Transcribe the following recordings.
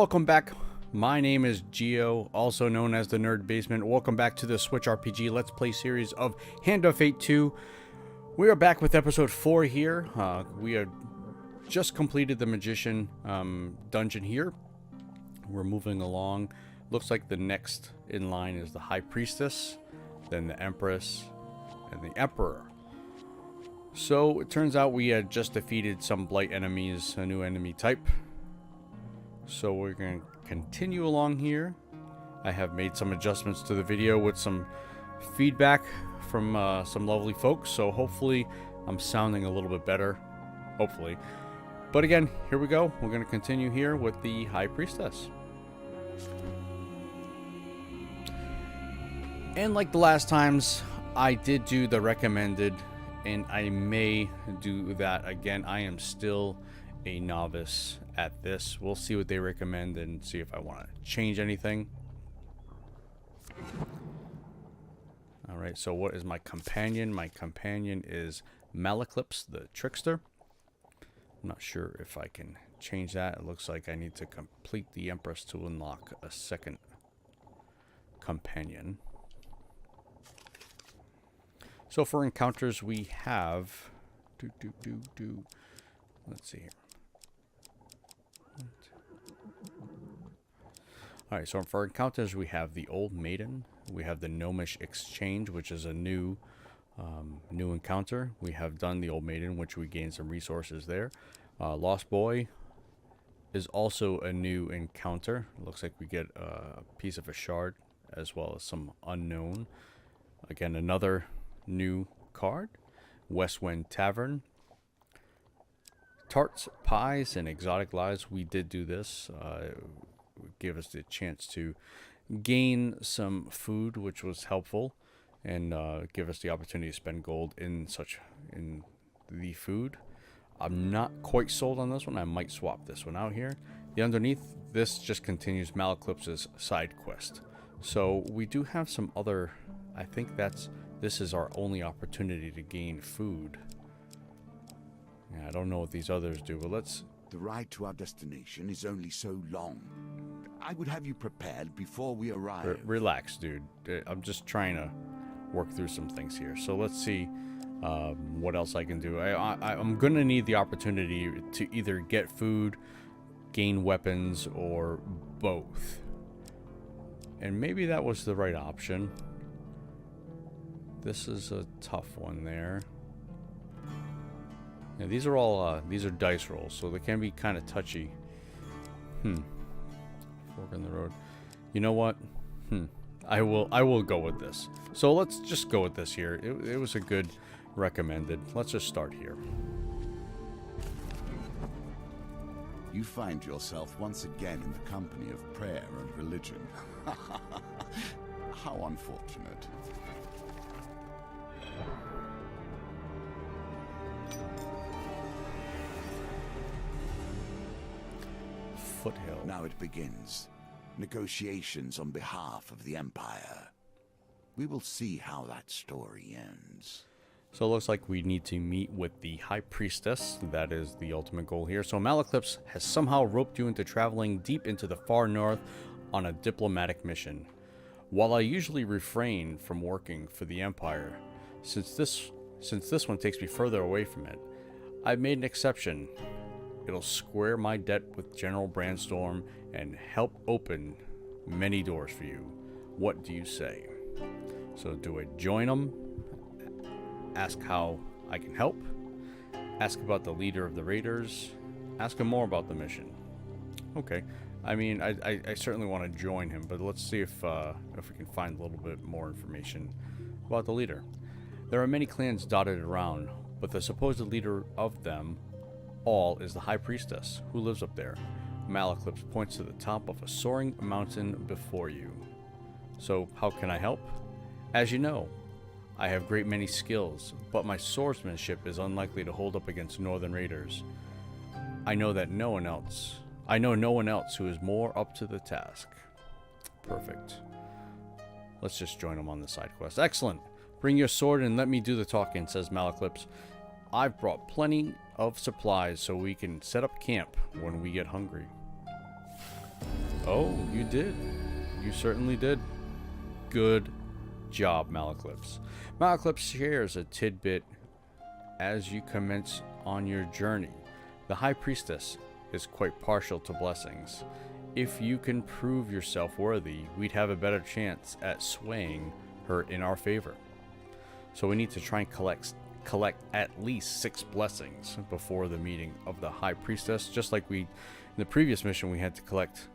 welcome back. My name is Geo, also known as the Nerd Basement. Welcome back to the Switch RPG Let's Play series of Hand of Fate 2. We are back with episode 4 here. We have just completed the Magician dungeon here. We're moving along. Looks like the next in line is the High Priestess, then the Empress, and the Emperor. So it turns out we had just defeated some Blight enemies, a new enemy type. So we're going to continue along here. I have made some adjustments to the video with some feedback from some lovely folks. So hopefully I'm sounding a little bit better. Hopefully. But again, here we go. We're going to continue here with the High Priestess. And like the last times, I did do the recommended, and I may do that again. I am still a novice at this. We'll see what they recommend and see if I want to change anything. Alright, so what is my companion? My companion is MacLeod, the trickster. I'm not sure if I can change that. It looks like I need to complete the Empress to unlock a second companion. So for encounters we have... Let's see here. Alright, so for encounters we have the Old Maiden. We have the Gnomish Exchange, which is a new encounter. We have done the Old Maiden, which we gain some resources there. Lost Boy is also a new encounter. Looks like we get a piece of a shard as well as some unknown. Again, another new card. West Wind Tavern. Tarts, Pies, and Exotic Lives. We did do this. It gave us the chance to gain some food, which was helpful, and give us the opportunity to spend gold in the food. I'm not quite sold on this one. I might swap this one out here. The underneath, this just continues MacLeod's side quest. So we do have some other. I think this is our only opportunity to gain food. Yeah, I don't know what these others do, but let's... The ride to our destination is only so long. I would have you prepared before we arrive. Relax, dude. I'm just trying to work through some things here. So let's see what else I can do. I'm going to need the opportunity to either get food, gain weapons, or both. And maybe that was the right option. This is a tough one there. Yeah, these are all these are dice rolls, so they can be kind of touchy. Fork in the road. You know what? I will go with this. So let's just go with this here. It was a good recommended. Let's just start here. You find yourself once again in the company of prayer and religion. How unfortunate. Foothill. Now it begins. Negotiations on behalf of the Empire. We will see how that story ends. So it looks like we need to meet with the High Priestess. That is the ultimate goal here. So MacLeod has somehow roped you into traveling deep into the far north on a diplomatic mission. While I usually refrain from working for the Empire, since this one takes me further away from it, I've made an exception. It'll square my debt with General Brandstorm and help open many doors for you. What do you say? So do I join them? Ask how I can help? Ask about the leader of the raiders? Ask him more about the mission. Okay. I mean, I certainly want to join him, but let's see if we can find a little bit more information about the leader. There are many clans dotted around, but the supposed leader of them all is the High Priestess, who lives up there. MacLeod points to the top of a soaring mountain before you. So, how can I help? As you know, I have great many skills, but my swordsmanship is unlikely to hold up against northern raiders. I know no one else who is more up to the task. Perfect. Let's just join them on the side quest. Excellent. Bring your sword and let me do the talking, says MacLeod. I've brought plenty of supplies so we can set up camp when we get hungry. Oh, you did. You certainly did. Good job, MacLeod. MacLeod shares a tidbit as you commence on your journey. The High Priestess is quite partial to blessings. If you can prove yourself worthy, we'd have a better chance at swaying her in our favor. So we need to try and collect at least 6 blessings before the meeting of the High Priestess. Just like in the previous mission, we had to collect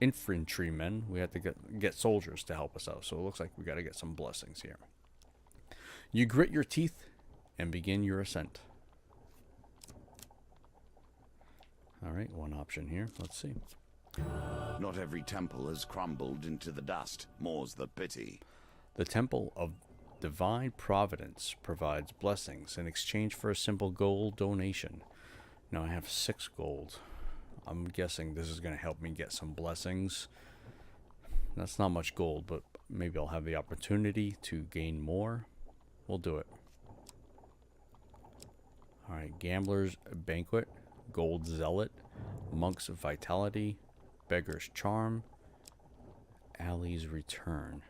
infantrymen. We had to get soldiers to help us out. So it looks like we got to get some blessings here. You grit your teeth and begin your ascent. Alright, one option here. Let's see. Not every temple has crumbled into the dust. More's the pity. The Temple of Divine Providence provides blessings in exchange for a simple gold donation. Now I have 6 gold. I'm guessing this is going to help me get some blessings. That's not much gold, but maybe I'll have the opportunity to gain more. We'll do it. Alright, Gambler's Banquet, Gold Zealot, Monk's Vitality, Beggar's Charm, Alley's Return.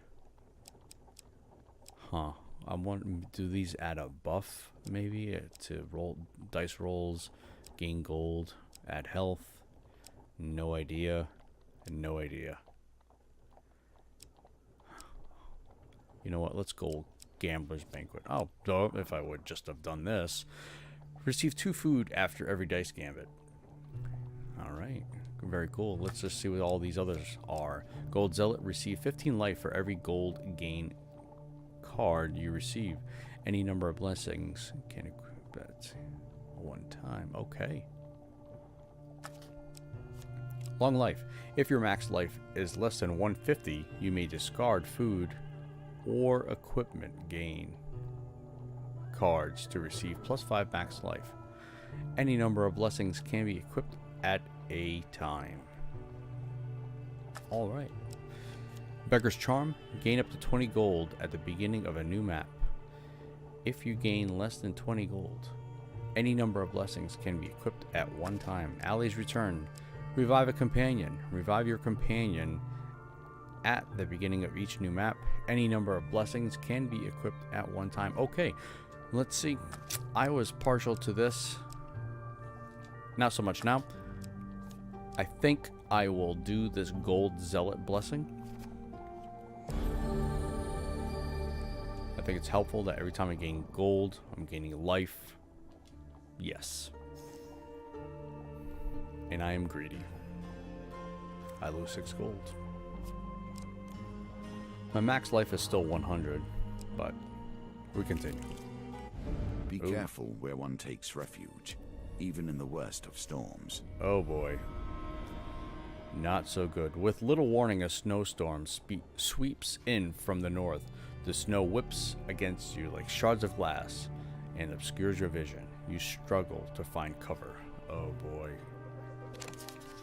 Huh. I want, do these add a buff, maybe, to roll dice rolls, gain gold, add health? No idea. No idea. You know what? Let's go Gambler's Banquet. Oh, if I would just have done this. Receive 2 food after every dice gambit. Alright. Very cool. Let's just see what all these others are. Gold Zealot. Receive 15 life for every gold gain card you receive. Any number of blessings can equip it 1 time. Okay. Long life. If your max life is less than 150, you may discard food or equipment gain cards to receive +5 max life. Any number of blessings can be equipped at a time. Alright. Beggar's Charm. Gain up to 20 gold at the beginning of a new map. If you gain less than 20 gold, any number of blessings can be equipped at one time. Alley's Return. Revive a companion. Revive your companion at the beginning of each new map. Any number of blessings can be equipped at one time. Okay, let's see. I was partial to this. Not so much now. I think I will do this Gold Zealot blessing. I think it's helpful that every time I gain gold, I'm gaining life. Yes. And I am greedy. I lose 6 gold. My max life is still 100, but we continue. Be careful where one takes refuge, even in the worst of storms. Oh boy. Not so good. With little warning, a snowstorm sweeps in from the north. The snow whips against you like shards of glass and obscures your vision. You struggle to find cover. Oh boy.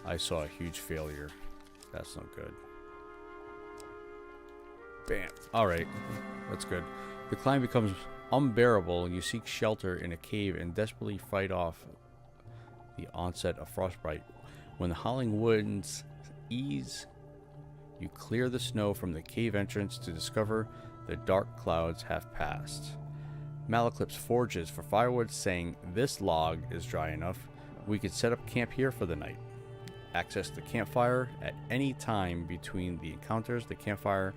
I saw a huge failure. That's not good. Bam. Alright. That's good. The climb becomes unbearable. You seek shelter in a cave and desperately fight off the onset of frostbite. When the howling winds ease, you clear the snow from the cave entrance to discover the dark clouds have passed. MacLeod forges for firewood, saying, "This log is dry enough. We could set up camp here for the night." Access the campfire at any time between the encounters. The campfire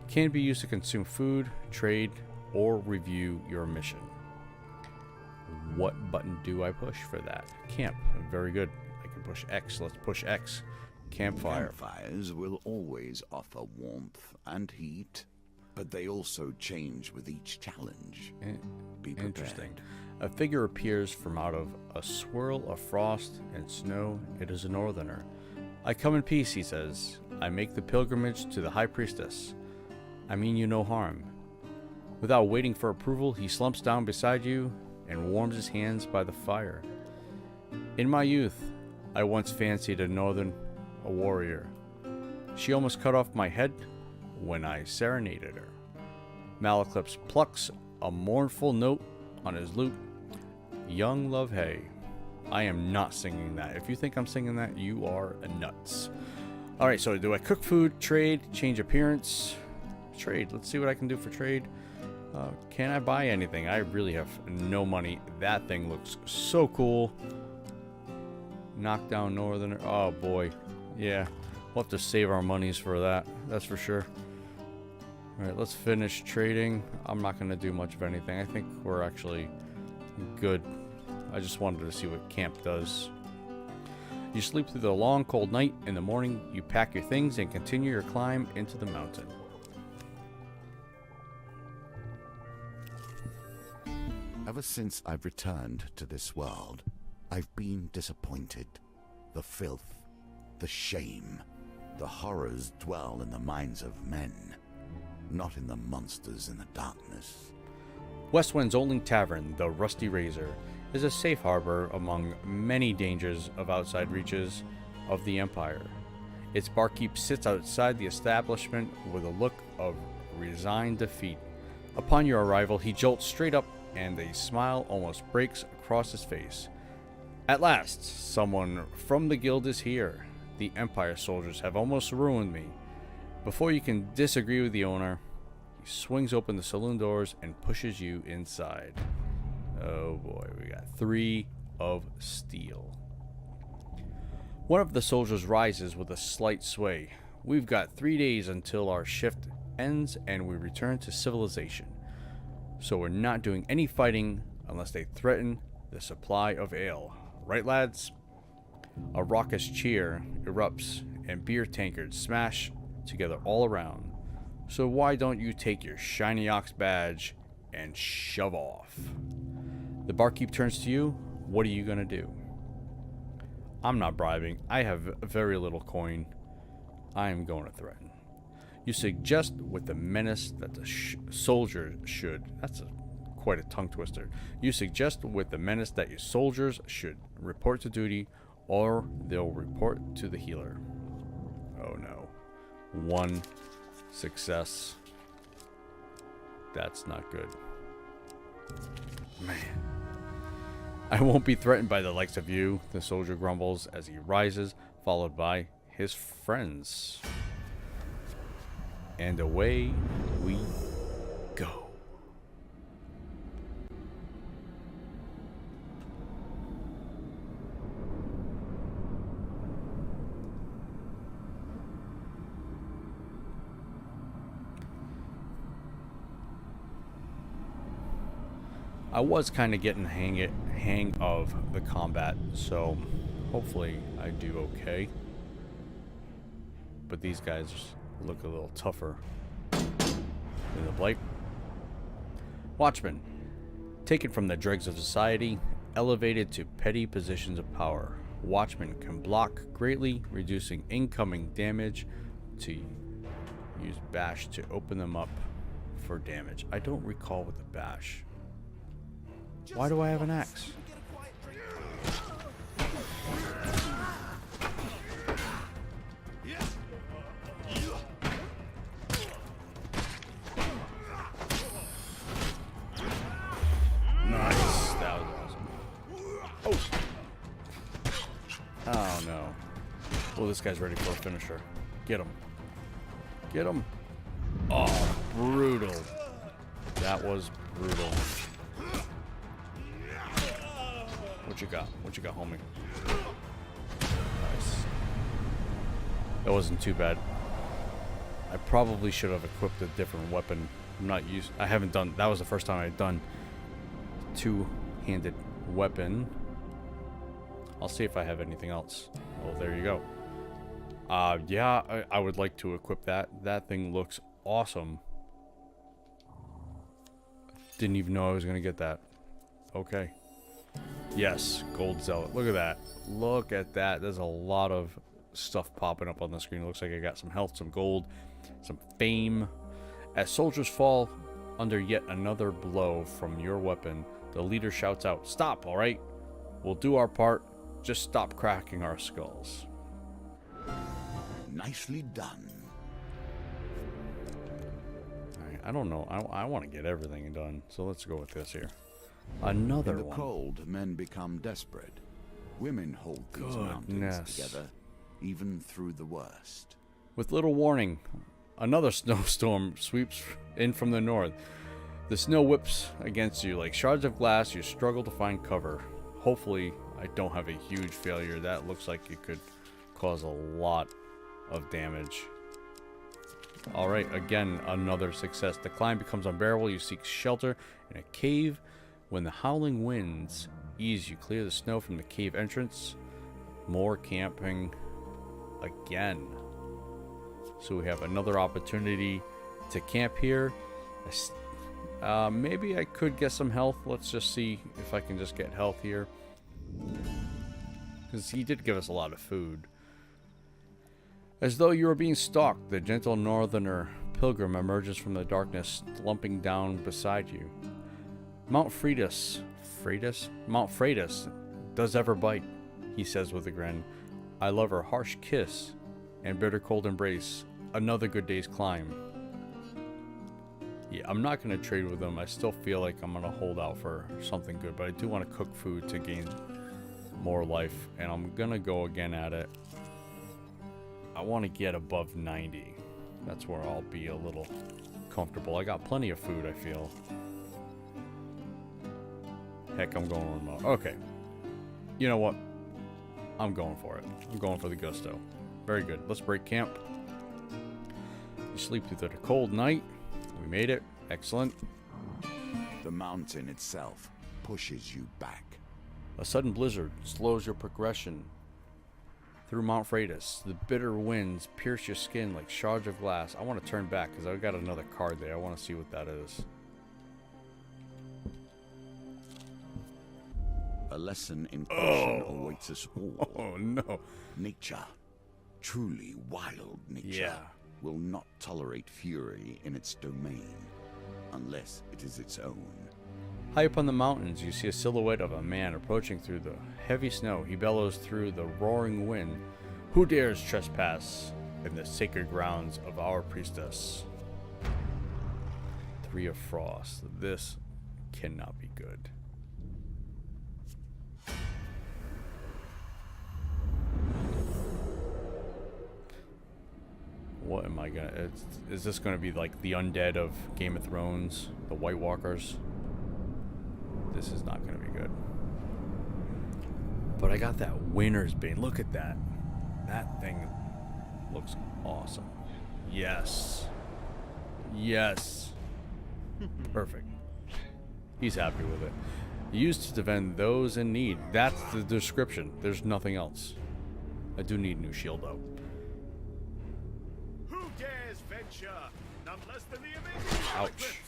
can be used to consume food, trade, or review your mission. What button do I push for that? Camp. Very good. I can push X. Let's push X. Campfire. Campfires will always offer warmth and heat, but they also change with each challenge. Be prepared. Interesting. A figure appears from out of a swirl of frost and snow. It is a northerner. "I come in peace," he says. "I make the pilgrimage to the High Priestess. I mean you no harm." Without waiting for approval, he slumps down beside you and warms his hands by the fire. "In my youth, I once fancied a warrior. She almost cut off my head when I serenaded her." MacLeod plucks a mournful note on his lute. "Young love hay." I am not singing that. If you think I'm singing that, you are nuts. Alright, so do I cook food, trade, change appearance? Trade. Let's see what I can do for trade. Can I buy anything? I really have no money. That thing looks so cool. Knock down northerner. Oh boy. Yeah. We'll have to save our monies for that. That's for sure. Alright, let's finish trading. I'm not going to do much of anything. I think we're actually good. I just wanted to see what camp does. You sleep through the long cold night. In the morning, you pack your things and continue your climb into the mountain. Ever since I've returned to this world, I've been disappointed. The filth, the shame, the horrors dwell in the minds of men, not in the monsters in the darkness. Westwind's only tavern, the Rusty Razor, is a safe harbor among many dangers of outside reaches of the Empire. Its barkeep sits outside the establishment with a look of resigned defeat. Upon your arrival, he jolts straight up and a smile almost breaks across his face. At last, someone from the guild is here. The Empire soldiers have almost ruined me. Before you can disagree with the owner, he swings open the saloon doors and pushes you inside. Oh boy, we got 3 of steel. One of the soldiers rises with a slight sway. We've got 3 days until our shift ends and we return to civilization. So we're not doing any fighting unless they threaten the supply of ale. Right, lads? A raucous cheer erupts and beer tankards smash together all around. So why don't you take your shiny ox badge and shove off? The barkeep turns to you. What are you going to do? I'm not bribing. I have very little coin. I am going to threaten. You suggest with the menace that the soldiers should... That's quite a tongue twister. You suggest with the menace that your soldiers should report to duty or they'll report to the healer. Oh no. 1 success. That's not good. Man. I won't be threatened by the likes of you, the soldier grumbles as he rises, followed by his friends. And away we go. I was kind of getting the hang of the combat, so hopefully I do okay. But these guys look a little tougher than the Blight. Watchmen, taken from the dregs of society, elevated to petty positions of power. Watchmen can block greatly, reducing incoming damage to use bash to open them up for damage. I don't recall with the bash. Why do I have an axe? Nice. That was awesome. Oh no. Well, this guy's ready for a finisher. Get him. Get him. Oh, brutal. That was brutal. What you got? What you got, homie? Nice. That wasn't too bad. I probably should have equipped a different weapon. I'm not used. I haven't done. That was the first time I'd done two-handed weapon. I'll see if I have anything else. Well, there you go. Yeah, I would like to equip that. That thing looks awesome. Didn't even know I was gonna get that. Okay. Yes, Gold Zealot. Look at that. Look at that. There's a lot of stuff popping up on the screen. It looks like I got some health, some gold, some fame. As soldiers fall under yet another blow from your weapon, the leader shouts out, "Stop, all right? We'll do our part. Just stop cracking our skulls." Nicely done. All right, I don't know. I want to get everything done, so let's go with this here. Another In the one. cold, men become desperate. Women hold these mountains Goodness. together, even through the worst. With little warning, another snowstorm sweeps in from the north. The snow whips against you like shards of glass. You struggle to find cover. Hopefully, I don't have a huge failure. That looks like it could cause a lot of damage. Alright, again, another success. The climb becomes unbearable. You seek shelter in a cave. When the howling winds ease, you clear the snow from the cave entrance. More camping again. So we have another opportunity to camp here. Maybe I could get some health. Let's just see if I can just get health here. Because he did give us a lot of food. As though you were being stalked, the gentle northerner pilgrim emerges from the darkness, slumping down beside you. Mount Freitas does ever bite, he says with a grin. I love her harsh kiss and bitter cold embrace. Another good day's climb. Yeah, I'm not going to trade with them. I still feel like I'm going to hold out for something good, but I do want to cook food to gain more life, and I'm going to go again at it. I want to get above 90. That's where I'll be a little comfortable. I got plenty of food, I feel. Heck, I'm going remote. Okay. You know what? I'm going for it. I'm going for the gusto. Very good. Let's break camp. You sleep through the cold night. We made it. Excellent. The mountain itself pushes you back. A sudden blizzard slows your progression through Mount Freitas. The bitter winds pierce your skin like shards of glass. I want to turn back because I've got another card there. I want to see what that is. A lesson in caution awaits us all. Oh no. Nature, truly wild nature, will not tolerate fury in its domain unless it is its own. High up on the mountains, you see a silhouette of a man approaching through the heavy snow. He bellows through the roaring wind. Who dares trespass in the sacred grounds of our priestess? 3 of Frost. This cannot be good. What am I gonna... Is this gonna be like the undead of Game of Thrones? The White Walkers? This is not going to be good. But I got that winner's bane. Look at that. That thing looks awesome. Yes. Yes. Perfect. He's happy with it. Used to defend those in need. That's the description. There's nothing else. I do need a new shield, though. Who dares venture? None less than the amazing Ouch.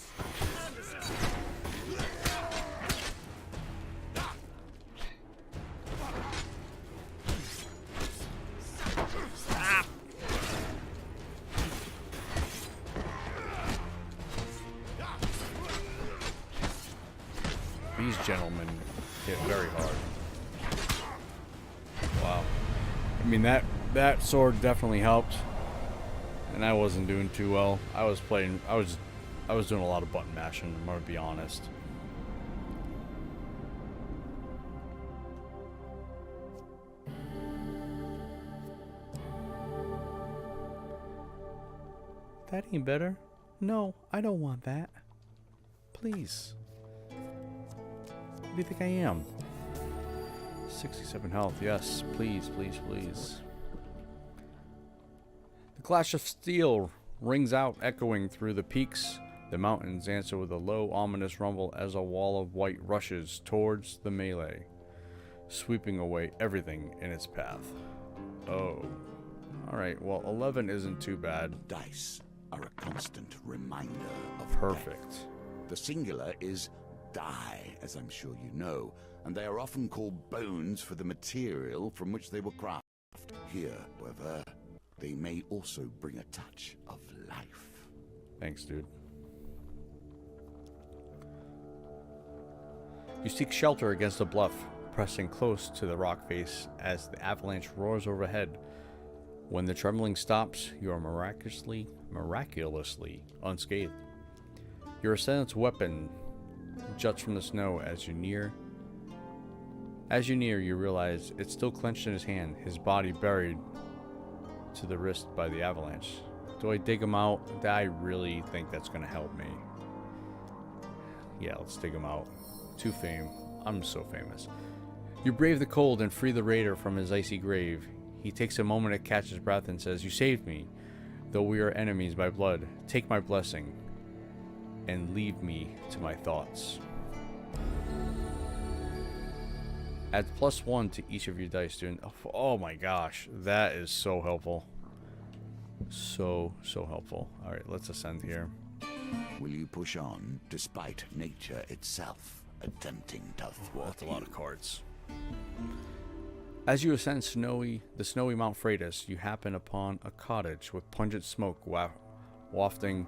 These gentlemen hit very hard. Wow. I mean, that sword definitely helped. And I wasn't doing too well. I was doing a lot of button mashing, I'm gonna be honest. That ain't better. No, I don't want that. Please. What do you think I am? 67 health. Yes, please, please, please. The clash of steel rings out, echoing through the peaks. The mountains answer with a low, ominous rumble as a wall of white rushes towards the melee, sweeping away everything in its path. Oh. Alright, well, 11 isn't too bad. Dice are a constant reminder of Perfect. death. The singular is die, as I'm sure you know, and they are often called bones for the material from which they were crafted. Here, however, they may also bring a touch of life. Thanks, dude. You seek shelter against a bluff, pressing close to the rock face as the avalanche roars overhead. When the trembling stops, you are miraculously unscathed. Your assailant's weapon juts from the snow as you near As you near, you realize it's still clenched in his hand, his body buried to the wrist by the avalanche. Do I dig him out? I really think that's going to help me. Yeah, let's dig him out. To fame. I'm so famous. You brave the cold and free the raider from his icy grave. He takes a moment to catch his breath and says, "You saved me. Though we are enemies by blood, take my blessing and leave me to my thoughts." Add +1 to each of your dice, student. Oh my gosh, that is so helpful. So helpful. Alright, let's ascend here. Will you push on despite nature itself attempting to thwart That's a lot of you? cards. As you ascend the snowy Mount Freitas, you happen upon a cottage with pungent smoke wafting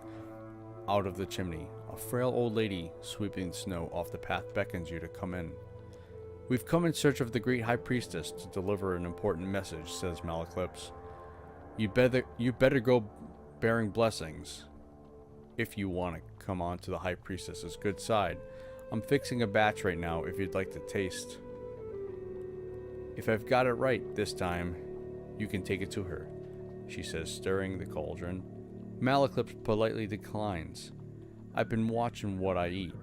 out of the chimney. A frail old lady sweeping snow off the path beckons you to come in. "We've come in search of the great high priestess to deliver an important message," says Malaclips. You better go bearing blessings if you want to come on to the high priestess's good side. I'm fixing a batch right now if you'd like to taste. If I've got it right this time, you can take it to her, she says, stirring the cauldron. Malaclips politely declines. I've been watching what I eat,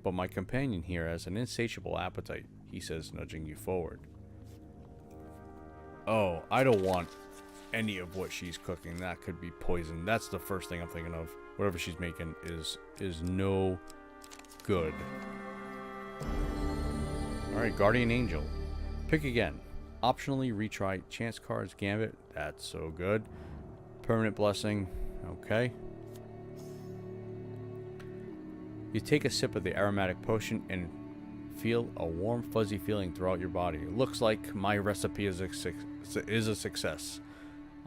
but my companion here has an insatiable appetite, he says, nudging you forward. Oh, I don't want any of what she's cooking. That could be poison. That's the first thing I'm thinking of. Whatever she's making is no good. Alright, Guardian Angel. Pick again. Optionally retry Chance Cards Gambit. That's so good. Permanent Blessing. Okay. You take a sip of the aromatic potion and feel a warm, fuzzy feeling throughout your body. It looks like my recipe is a success.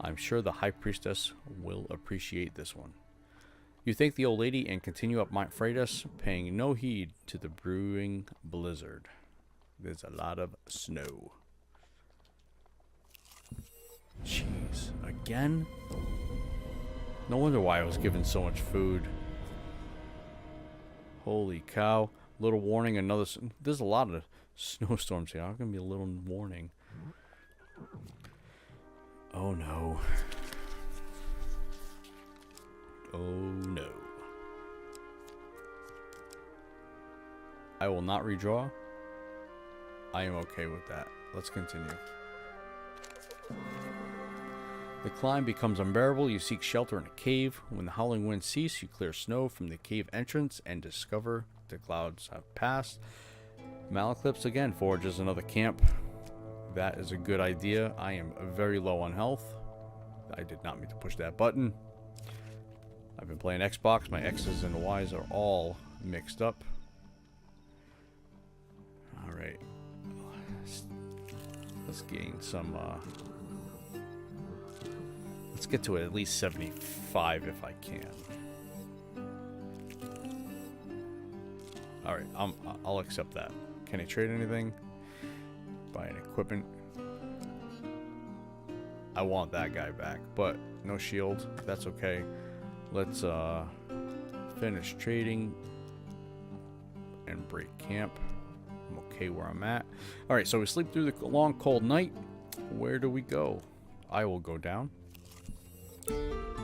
I'm sure the High Priestess will appreciate this one. You thank the old lady and continue up Mount Freitas, paying no heed to the brewing blizzard. There's a lot of snow. Jeez, again? No wonder why I was given so much food. Holy cow. Little warning, there's a lot of snowstorms here. I'm gonna be a little warning. Oh no. Oh no. I will not redraw. I am okay with that. Let's continue. The climb becomes unbearable. You seek shelter in a cave. When the howling winds cease, you clear snow from the cave entrance and discover the clouds have passed. Malaclips again forges another camp. That is a good idea. I am very low on health. I did not mean to push that button. I've been playing Xbox. My X's and Y's are all mixed up. Alright. Let's gain some, let's get to at least 75 if I can. Alright, I'll accept that. Can I trade anything? Buy an equipment. I want that guy back, but no shield. That's okay. Let's finish trading and break camp. I'm okay where I'm at. Alright, so we sleep through the long cold night. Where do we go? I will go down.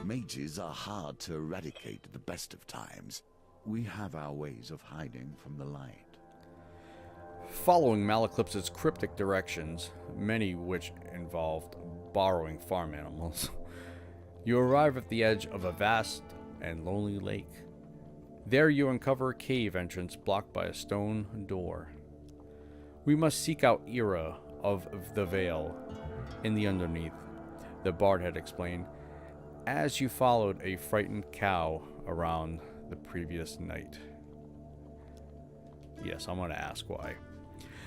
Mages are hard to eradicate at the best of times. We have our ways of hiding from the light. Following Malaclips' cryptic directions, many which involved borrowing farm animals, you arrive at the edge of a vast and lonely lake. There you uncover a cave entrance blocked by a stone door. We must seek out Era of the Vale in the underneath, the bard had explained, as you followed a frightened cow around the previous night. Yes, I'm going to ask why.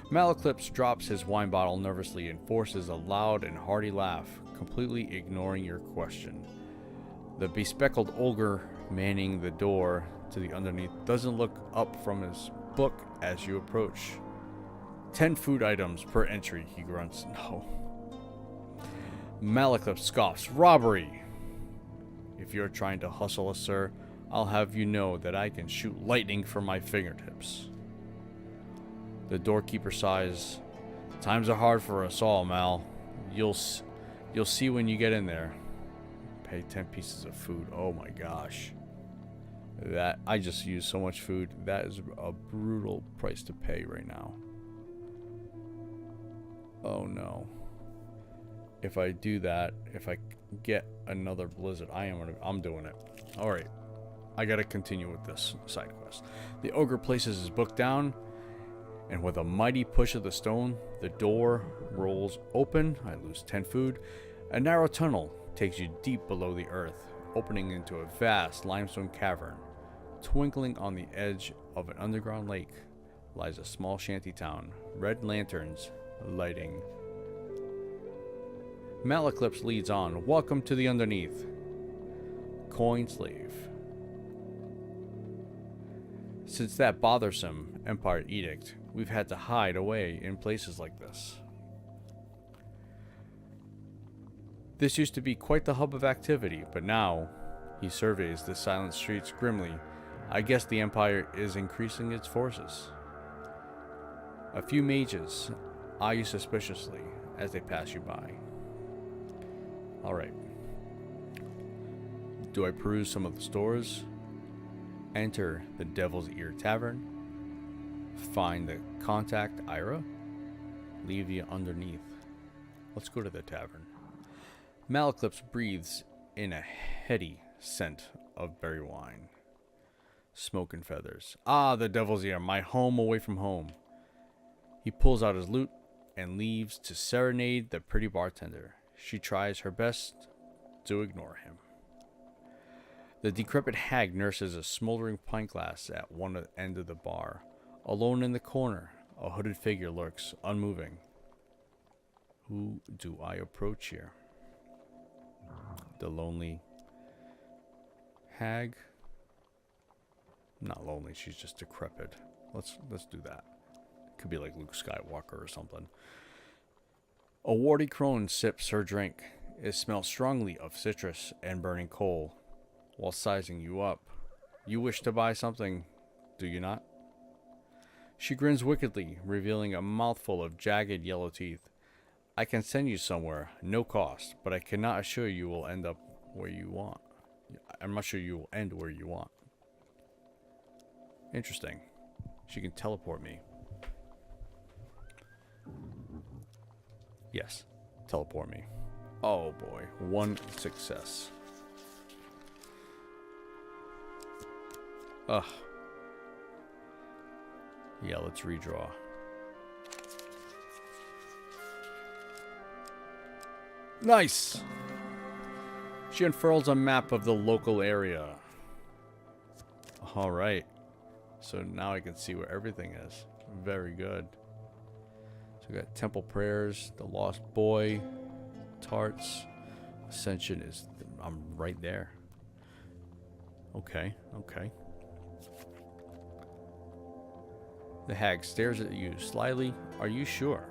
Malaclips drops his wine bottle nervously and forces a loud and hearty laugh, completely ignoring your question. The bespectacled ogre manning the door to the underneath doesn't look up from his book as you approach. 10 food items per entry, he grunts. No. Malaclips scoffs. Robbery! If you're trying to hustle us, sir, I'll have you know that I can shoot lightning from my fingertips. The doorkeeper sighs. Times are hard for us all, Mal. You'll see when you get in there. Pay 10 pieces of food. Oh my gosh. That I just used so much food. That is a brutal price to pay right now. Oh no. If I do that, if I get another blizzard, I'm doing it. All right. I got to continue with this side quest. The ogre places his book down, and with a mighty push of the stone, the door rolls open. I lose 10 food. A narrow tunnel takes you deep below the earth, opening into a vast limestone cavern. Twinkling on the edge of an underground lake lies a small shanty town, red lanterns lighting. MacLeod leads on. Welcome to the underneath. Coin slave. Since that bothersome Empire edict, we've had to hide away in places like this. This used to be quite the hub of activity, but now he surveys the silent streets grimly. I guess the Empire is increasing its forces. A few mages eye you suspiciously as they pass you by. Alright. Do I peruse some of the stores? Enter the Devil's Ear Tavern. Find the contact Ira. Leave you underneath. Let's go to the tavern. MacLeod breathes in a heady scent of berry wine. Smoke and feathers. Ah, the Devil's Ear, my home away from home. He pulls out his lute and leaves to serenade the pretty bartender. She tries her best to ignore him. The decrepit hag nurses a smoldering pint glass at one end of the bar. Alone in the corner, a hooded figure lurks, unmoving. Who do I approach here? The lonely hag? Not lonely, she's just decrepit. Let's do that. Could be like Luke Skywalker or something. A warty crone sips her drink. It smells strongly of citrus and burning coal. While sizing you up. You wish to buy something, do you not? She grins wickedly, revealing a mouthful of jagged yellow teeth. I can send you somewhere, no cost, but I cannot assure you will end up where you want. I'm not sure you will end where you want. Interesting. She can teleport me. Yes, teleport me. Oh boy, one success. Ugh. Yeah, let's redraw. Nice! She unfurls a map of the local area. Alright. So now I can see where everything is. Very good. So we got Temple Prayers, the Lost Boy, Tarts. Ascension is... I'm right there. Okay, okay. The hag stares at you slyly. Are you sure?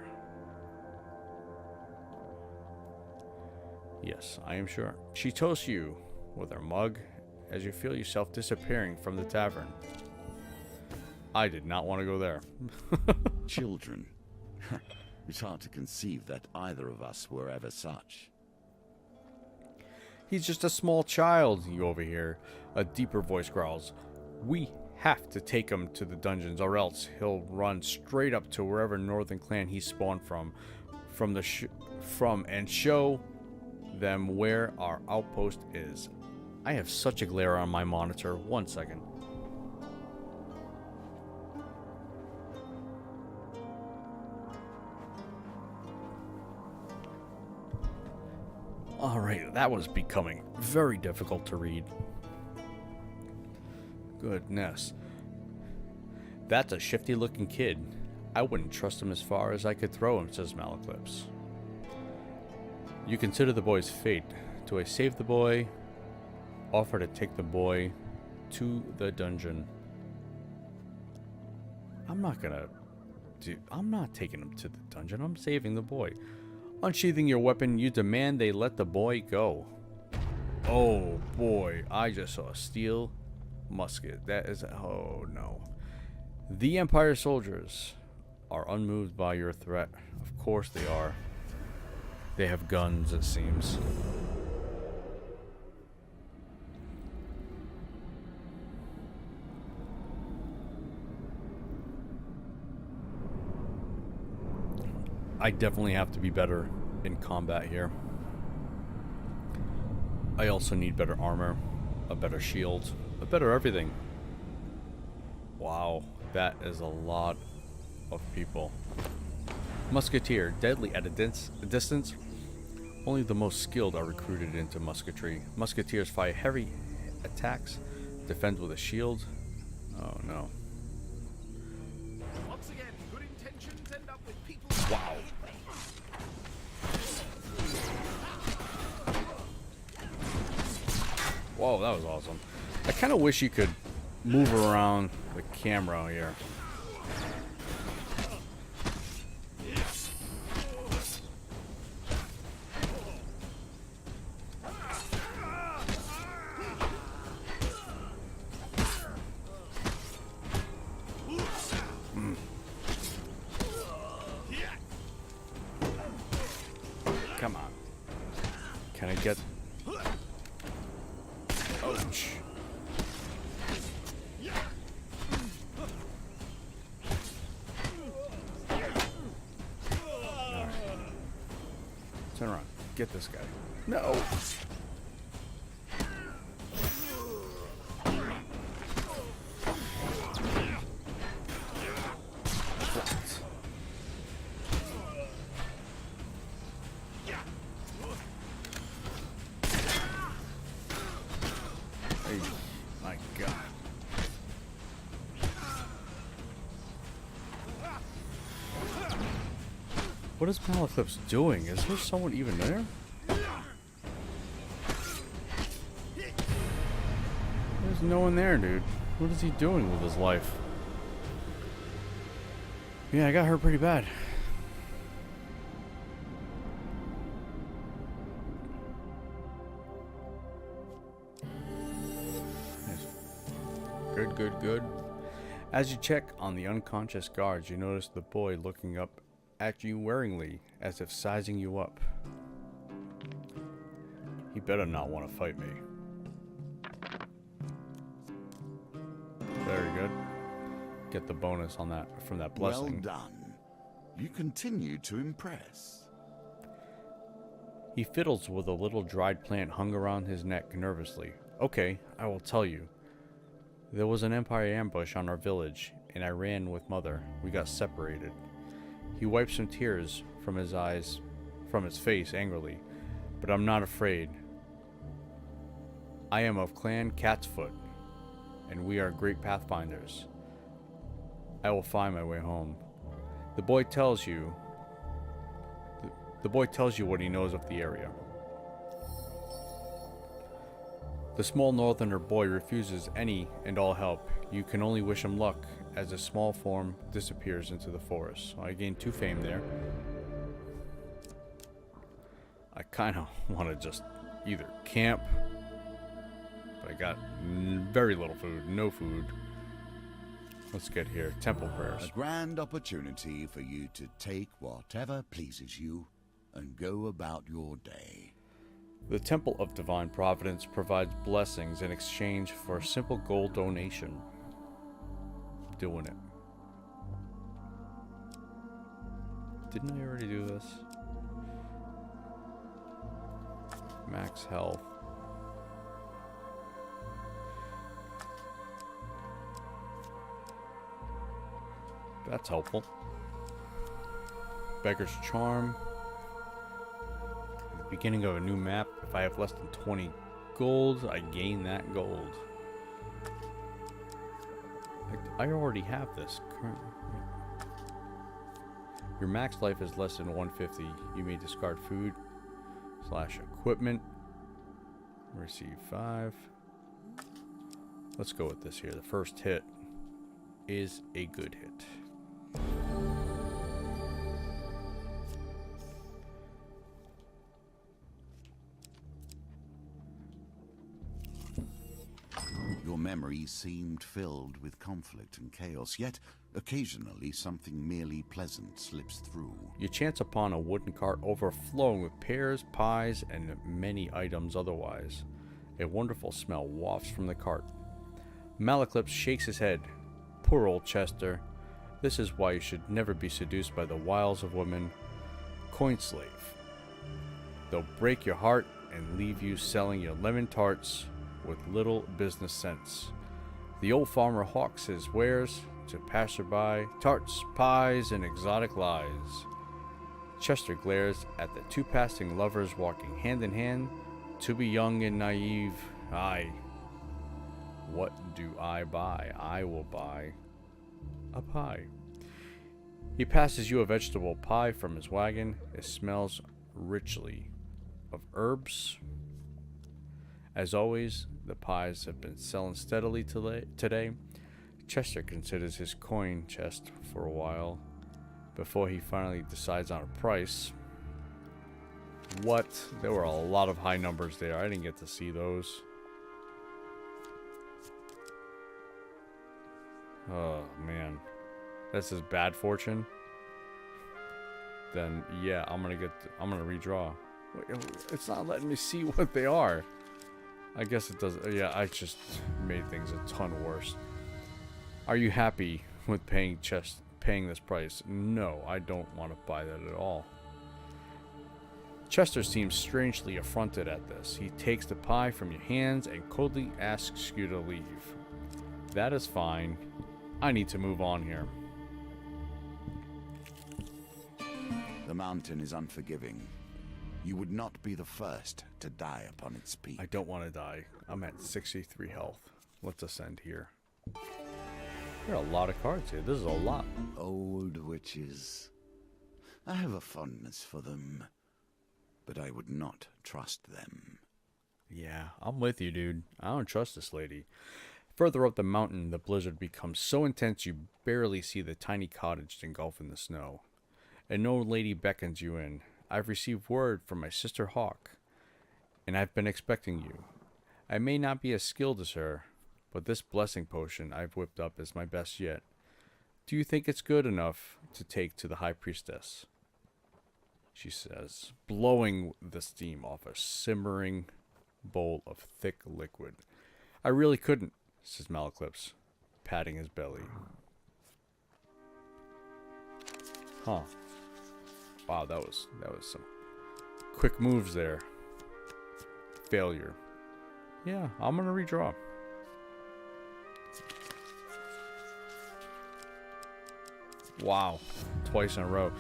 Yes, I am sure. She toasts you with her mug as you feel yourself disappearing from the tavern. I did not want to go there. Children. It's hard to conceive that either of us were ever such. He's just a small child, you overhear. A deeper voice growls. We have to take him to the dungeons, or else he'll run straight up to wherever northern clan he spawned from and show them where our outpost is. I have such a glare on my monitor. 1 second. Alright, that was becoming very difficult to read. Goodness. That's a shifty looking kid. I wouldn't trust him as far as I could throw him, says MacLeod. You consider the boy's fate. Do I save the boy? Offer to take the boy to the dungeon. I'm not taking him to the dungeon. I'm saving the boy. Unsheathing your weapon, you demand they let the boy go. Oh boy, I just saw a steel musket. That is... oh no. The Empire soldiers are unmoved by your threat. Of course they are. They have guns, it seems. I definitely have to be better in combat here. I also need better armor, a better shield, a better everything. Wow, that is a lot of people. Musketeer, deadly at a distance. Only the most skilled are recruited into musketry. Musketeers fire heavy attacks, defend with a shield. Oh no. Once again, good intentions end up with people. Wow. Whoa, that was awesome. I kind of wish you could move around the camera here. Come on. Can I get... Ouch. Alright. Turn around. Get this guy. No! Hey, my God. What is MacLeod doing? Is there someone even there? There's no one there, dude. What is he doing with his life? Yeah, I got hurt pretty bad. Good, good, good. As you check on the unconscious guards, you notice the boy looking up at you waringly, as if sizing you up. He better not want to fight me. Very good. Get the bonus on that from that blessing. Well done. You continue to impress. He fiddles with a little dried plant hung around his neck nervously. Okay, I will tell you. There was an Empire ambush on our village, and I ran with Mother. We got separated. He wiped some tears from his eyes, from his face angrily. But I'm not afraid. I am of Clan Catsfoot, and we are great pathfinders. I will find my way home. The boy tells you what he knows of the area. The small northerner boy refuses any and all help. You can only wish him luck as a small form disappears into the forest. So I gained 2 fame there. I kind of want to just either camp, but I got very little food, no food. Let's get here. Temple prayers. A grand opportunity for you to take whatever pleases you and go about your day. The Temple of Divine Providence provides blessings in exchange for a simple gold donation. Doing it. Didn't I already do this? Max health. That's helpful. Beggar's Charm. At the beginning of a new map, if I have less than 20 gold, I gain that gold. I already have this currently. Your max life is less than 150. You may discard food / equipment. Receive 5. Let's go with this here. The first hit is a good hit. Your memory seemed filled with conflict and chaos, yet Occasionally, something merely pleasant slips through. You chance upon a wooden cart overflowing with pears, pies, and many items otherwise. A wonderful smell wafts from the cart. MacLeod shakes his head. Poor old Chester. This is why you should never be seduced by the wiles of women. Coin slave. They'll break your heart and leave you selling your lemon tarts with little business sense. The old farmer hawks his wares to passerby, tarts, pies, and exotic lies. Chester glares at the two passing lovers walking hand in hand. To be young and naive, aye. What do I buy? I will buy a pie. He passes you a vegetable pie from his wagon. It smells richly of herbs. As always, the pies have been selling steadily today. Chester considers his coin chest for a while before he finally decides on a price. What? There were a lot of high numbers there. I didn't get to see those. Oh, man. This is bad fortune. Then, yeah, I'm gonna redraw. Wait, it's not letting me see what they are. I guess it does. Yeah, I just made things a ton worse. Are you happy with paying this price? No, I don't want to buy that at all. Chester seems strangely affronted at this. He takes the pie from your hands and coldly asks you to leave. That is fine. I need to move on here. The mountain is unforgiving. You would not be the first to die upon its peak. I don't want to die. I'm at 63 health. Let's ascend here. There are a lot of cards here. This is a lot. Old witches. I have a fondness for them, but I would not trust them. Yeah, I'm with you, dude. I don't trust this lady. Further up the mountain, the blizzard becomes so intense you barely see the tiny cottage engulfed in the snow. An old lady beckons you in. I've received word from my sister Hawk, and I've been expecting you. I may not be as skilled as her, but this blessing potion I've whipped up is my best yet. Do you think it's good enough to take to the High Priestess? She says, blowing the steam off a simmering bowl of thick liquid. I really couldn't, says MacLeod, patting his belly. Huh. Wow, that was some quick moves there. Failure. Yeah, I'm gonna redraw. Wow, twice in a row.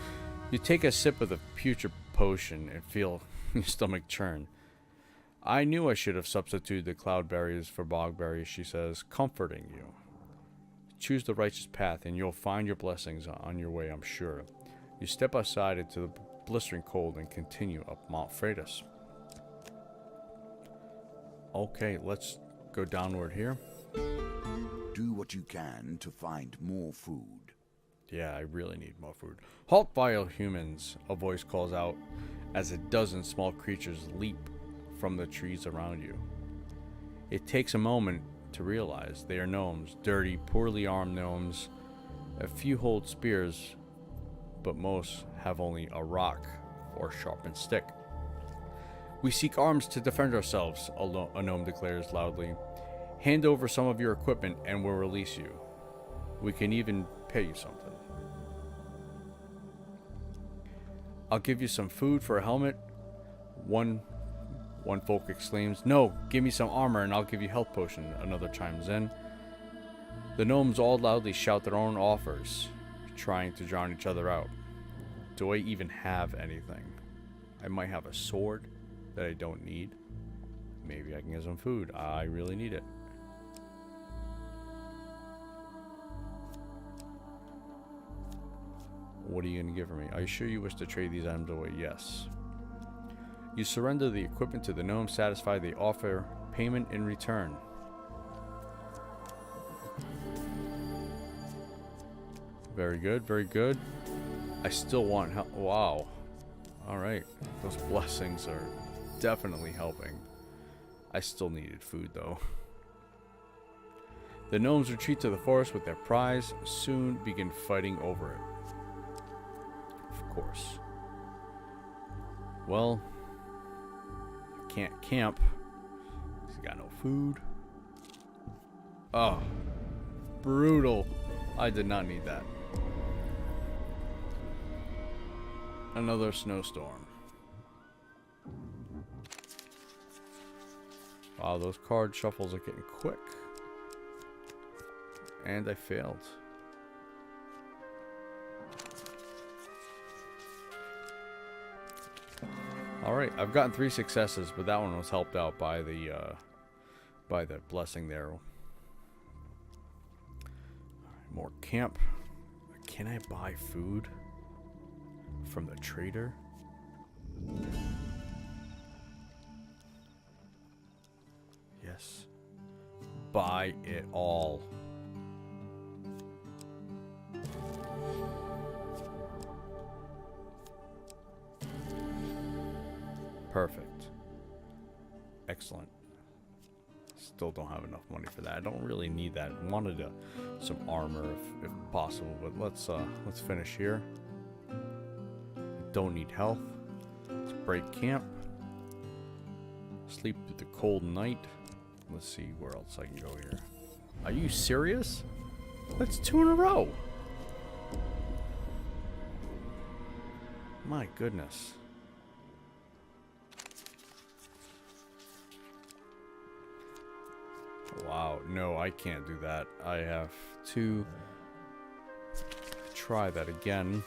You take a sip of the putrid potion and feel your stomach churn. I knew I should have substituted the cloudberries for bogberries, she says, comforting you. Choose the righteous path and you'll find your blessings on your way, I'm sure. You step outside into the blistering cold and continue up Mount Freitas. Okay, let's go downward here. Do what you can to find more food. Yeah, I really need more food. Halt, vile humans, a voice calls out as a dozen small creatures leap from the trees around you. It takes a moment to realize they are gnomes, dirty, poorly armed gnomes. A few hold spears, but most have only a rock or sharpened stick. We seek arms to defend ourselves, a gnome declares loudly. Hand over some of your equipment and we'll release you. We can even pay you something. I'll give you some food for a helmet. One folk exclaims. No, give me some armor and I'll give you health potion, another chimes in. The gnomes all loudly shout their own offers, trying to drown each other out. Do I even have anything? I might have a sword that I don't need. Maybe I can get some food. I really need it. What are you going to give for me? Are you sure you wish to trade these items away? Yes. You surrender the equipment to the gnome, satisfied they offer payment in return. Very good, very good. I still want help. Wow. Alright. Those blessings are definitely helping. I still needed food though. The gnomes retreat to the forest with their prize, soon begin fighting over it. Of course. Well, I can't camp. He's got no food. Oh, brutal. I did not need that. Another snowstorm. Wow, those card shuffles are getting quick. And I failed. Alright, I've gotten 3 successes, but that one was helped out by the blessing there. More camp. Can I buy food from the trader? Yes. Buy it all. Perfect. Excellent. Still don't have enough money for that. I don't really need that. Wanted some armor if possible, but let's finish here. Don't need health. Let's break camp. Sleep through the cold night. Let's see where else I can go here. Are you serious? That's 2 in a row. My goodness. Wow, no, I can't do that. I have to try that again.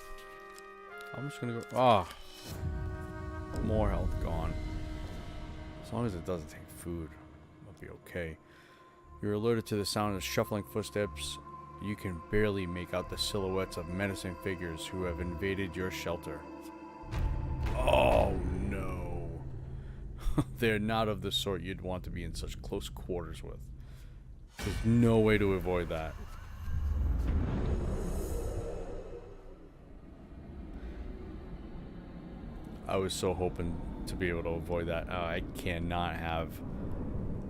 I'm just gonna go. Ah, more health gone. As long as it doesn't take food, I'll be okay. You're alerted to the sound of shuffling footsteps. You can barely make out the silhouettes of menacing figures who have invaded your shelter. Oh no. They're not of the sort you'd want to be in such close quarters with. There's no way to avoid that. I was so hoping to be able to avoid that. I cannot have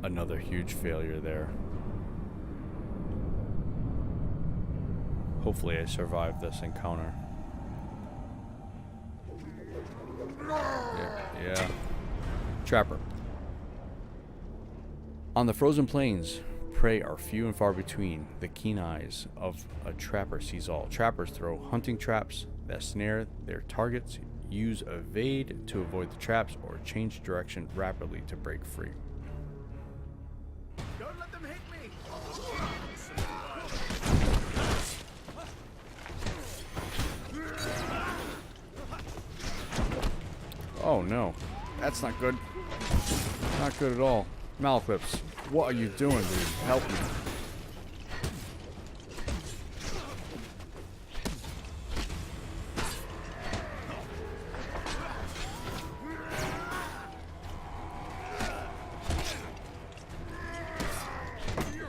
another huge failure there. Hopefully I survive this encounter. Yeah. Trapper. On the frozen plains, prey are few and far between. The keen eyes of a trapper sees all. Trappers throw hunting traps that snare their targets, use evade to avoid the traps, or change direction rapidly to break free. Don't let them hit me! Oh no, that's not good. Not good at all. MacLeod, what are you doing, dude? Help me.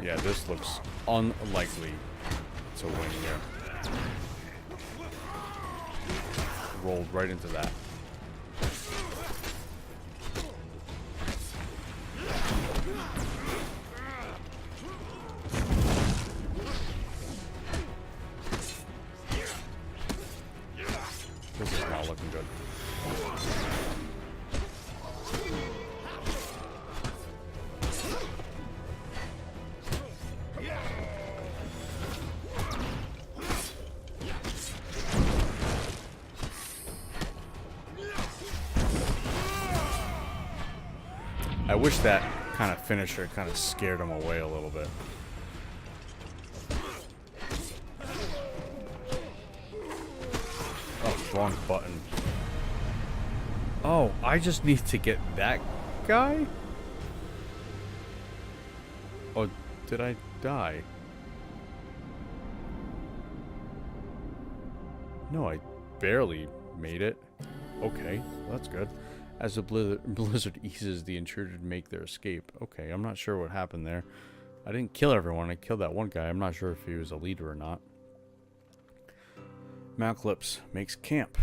Yeah, this looks unlikely to win here. Rolled right into that. This is not looking good. I wish that kind of finisher kind of scared him away a little bit. Oh, wrong button. Oh, I just need to get that guy? Oh, did I die? No, I barely made it. Okay, well, that's good. As the blizzard eases, the intruders make their escape. Okay, I'm not sure what happened there. I didn't kill everyone. I killed that one guy. I'm not sure if he was a leader or not. MacLeod makes camp.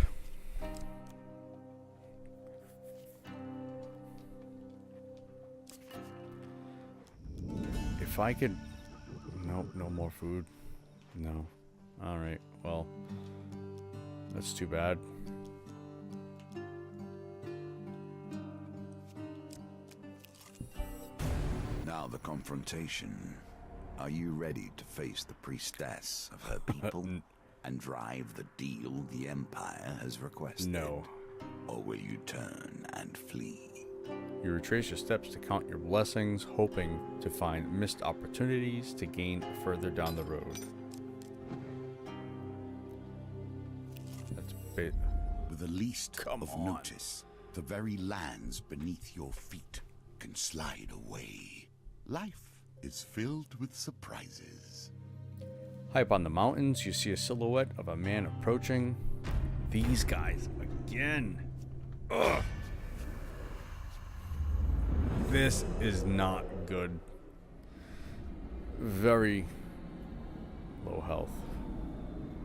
If I could... No, Nope, no more food. No. Alright, well. That's too bad. Now the confrontation. Are you ready to face the priestess of her people and drive the deal the Empire has requested? No. Or will you turn and flee? You retrace your steps to count your blessings, hoping to find missed opportunities to gain further down the road. That's a bit... With the least Come of on. notice, the very lands beneath your feet can slide away. Life is filled with surprises. High up on the mountains, you see a silhouette of a man approaching. These guys again. Ugh. This is not good. Very low health.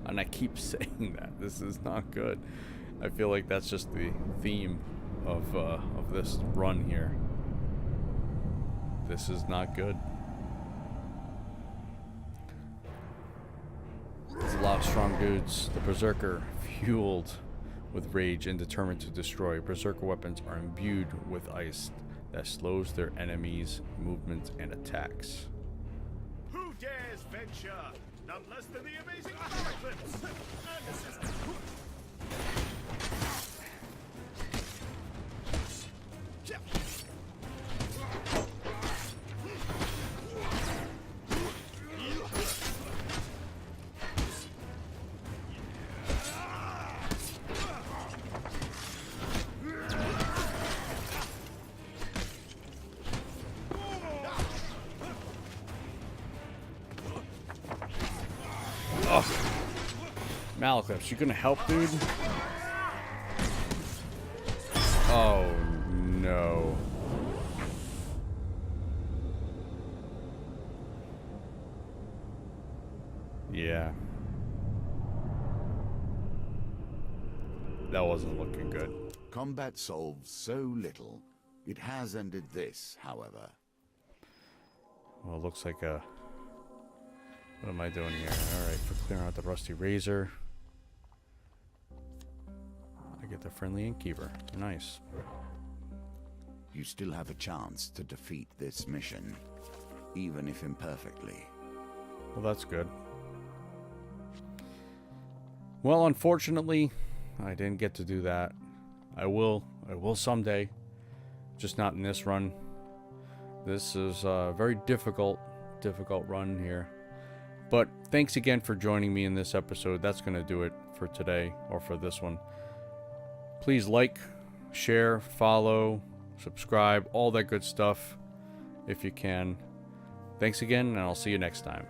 And I keep saying that. This is not good. I feel like that's just the theme of this run here. This is not good. There's a lot of strong dudes. The Berserker, fueled with rage and determined to destroy. Berserker weapons are imbued with ice that slows their enemies' movements and attacks. Who dares venture? None less than the amazing MacLeod. MacLeod, you gonna help, dude? Oh no. Yeah. That wasn't looking good. Combat solves so little. It has ended this, however. Well, it looks like a... What am I doing here? Alright, for clearing out the rusty razor. I get the friendly innkeeper. Nice. You still have a chance to defeat this mission, even if imperfectly. Well, that's good. Well, unfortunately, I didn't get to do that. I will someday. Just not in this run. This is a very difficult run here. But thanks again for joining me in this episode. That's going to do it for today, or for this one. Please like, share, follow, subscribe, all that good stuff if you can. Thanks again, and I'll see you next time.